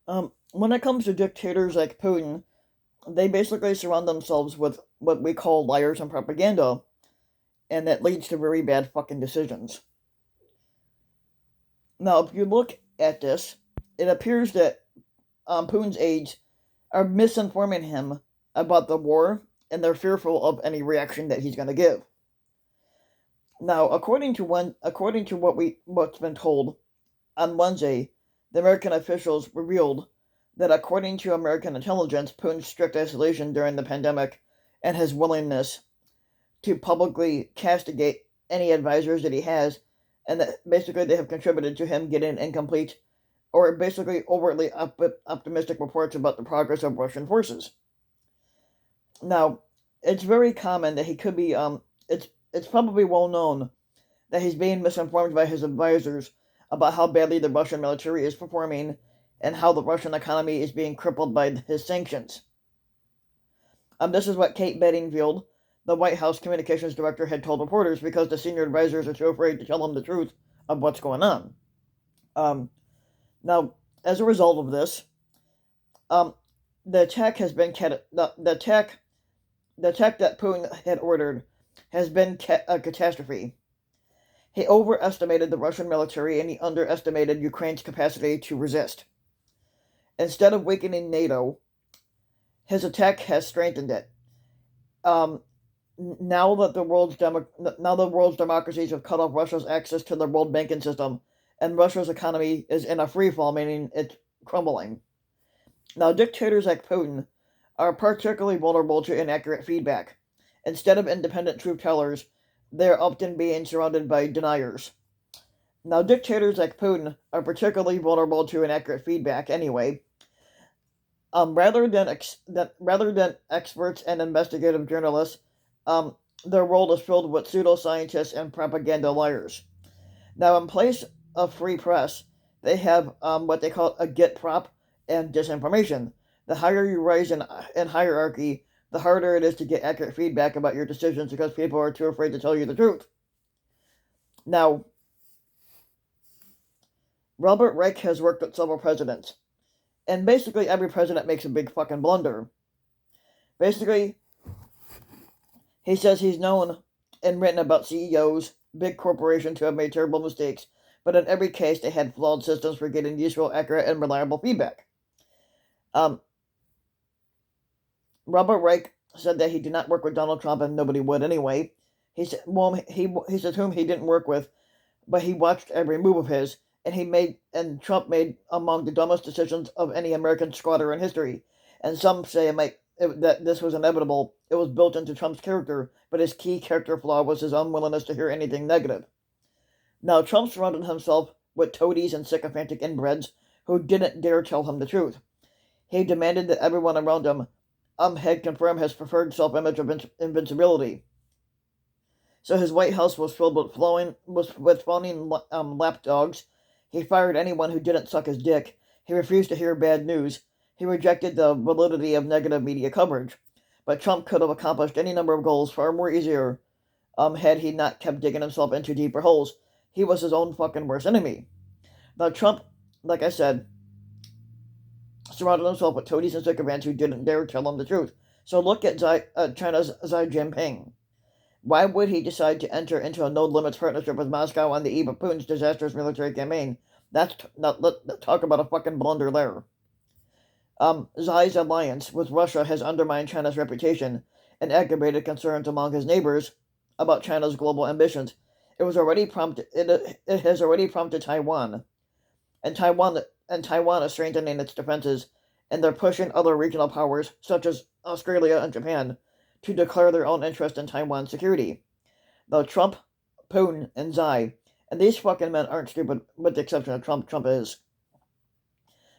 When it comes to dictators like Putin, they basically surround themselves with what we call liars and propaganda, and that leads to very bad fucking decisions. Now, if you look at this, it appears that Putin's aides are misinforming him about the war, and they're fearful of any reaction that he's going to give. Now, according to what's been told on Wednesday, the American officials revealed that according to American intelligence, Putin's strict isolation during the pandemic and his willingness to publicly castigate any advisors that he has, and that basically they have contributed to him getting incomplete or basically overtly optimistic reports about the progress of Russian forces. Now, it's very common that he could be. It's probably well known that he's being misinformed by his advisors about how badly the Russian military is performing and how the Russian economy is being crippled by his sanctions. This is what Kate Bedingfield, the White House communications director, had told reporters because the senior advisors are too afraid to tell him the truth of what's going on. Um, Now, as a result of this, um, the attack has been the attack that Putin had ordered has been a catastrophe. He overestimated the Russian military and he underestimated Ukraine's capacity to resist. Instead of weakening NATO, his attack has strengthened it. Um, now the world's democracies have cut off Russia's access to the world banking system, and Russia's economy is in a free fall, meaning it's crumbling. Now, dictators like Putin are particularly vulnerable to inaccurate feedback. Instead of independent truth tellers, they're often being surrounded by deniers. Now, dictators like Putin are particularly vulnerable to inaccurate feedback anyway. Rather than experts and investigative journalists, um, their world is filled with pseudoscientists and propaganda liars. Now, in place of free press, they have what they call a get prop and disinformation. The higher you rise in hierarchy, the harder it is to get accurate feedback about your decisions because people are too afraid to tell you the truth. Now, Robert Reich has worked with several presidents, and basically every president makes a big fucking blunder. Basically, he says he's known and written about CEOs, big corporations who have made terrible mistakes, but in every case they had flawed systems for getting useful, accurate, and reliable feedback. Um, Robert Reich said that he did not work with Donald Trump and nobody would anyway. He said whom he didn't work with, but he watched every move of his, and Trump made among the dumbest decisions of any American squatter in history. And some say that this was inevitable. It was built into Trump's character, but his key character flaw was his unwillingness to hear anything negative. Now, Trump surrounded himself with toadies and sycophantic inbreds who didn't dare tell him the truth. He demanded that everyone around him had confirmed his preferred self-image of invincibility. So his White House was filled with phoning lapdogs. He fired anyone who didn't suck his dick. He refused to hear bad news. He rejected the validity of negative media coverage. But Trump could have accomplished any number of goals far more easier had he not kept digging himself into deeper holes. He was his own fucking worst enemy. Now, Trump, like I said, surrounded himself with toadies and sycophants who didn't dare tell him the truth. So look at China's Xi Jinping. Why would he decide to enter into a no-limits partnership with Moscow on the eve of Putin's disastrous military campaign? Let's talk about a fucking blunder there. Xi's alliance with Russia has undermined China's reputation and aggravated concerns among his neighbors about China's global ambitions. It has already prompted Taiwan, and Taiwan is strengthening its defenses, and they're pushing other regional powers such as Australia and Japan to declare their own interest in Taiwan's security. Though Trump, Putin, and Xi, and these fucking men aren't stupid, with the exception of Trump. Trump is.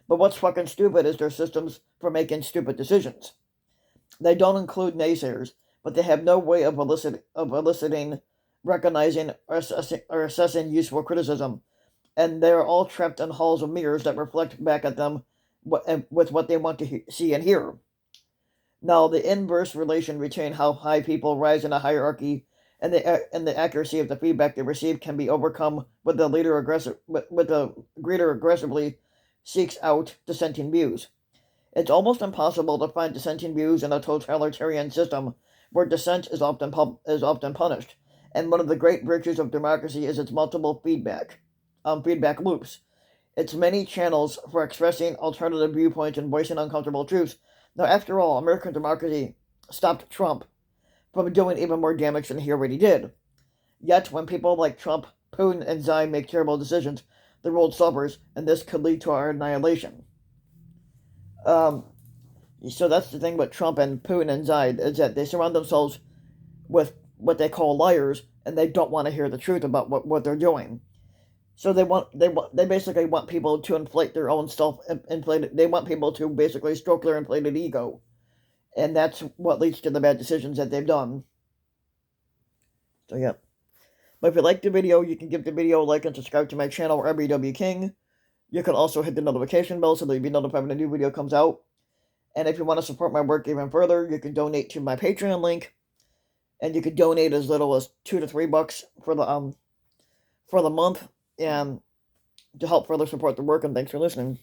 But what's fucking stupid is their systems for making stupid decisions. They don't include naysayers, but they have no way of eliciting, recognizing, or assessing useful criticism, and they are all trapped in halls of mirrors that reflect back at them with what they want to see and hear. Now, the inverse relation between how high people rise in a hierarchy and the accuracy of the feedback they receive can be overcome with the greater aggressively seeks out dissenting views. It's almost impossible to find dissenting views in a totalitarian system where dissent is often punished. And one of the great virtues of democracy is its multiple feedback loops. Its many channels for expressing alternative viewpoints and voicing uncomfortable truths. Now, after all, American democracy stopped Trump from doing even more damage than he already did. Yet, when people like Trump, Putin, and Xi make terrible decisions, the world suffers, and this could lead to our annihilation. So that's the thing with Trump and Putin and Xi, is that they surround themselves with what they call liars, and they don't want to hear the truth about what they're doing. So they basically want people to inflate their own inflated. They want people to basically stroke their inflated ego, and that's what leads to the bad decisions that they've done. So yeah. But if you like the video, you can give the video a like and subscribe to my channel, RBW King. You can also hit the notification bell so that you'll be notified when a new video comes out. And if you want to support my work even further, you can donate to my Patreon link. And you can donate as little as $2 to $3 for the month, and to help further support the work. And thanks for listening.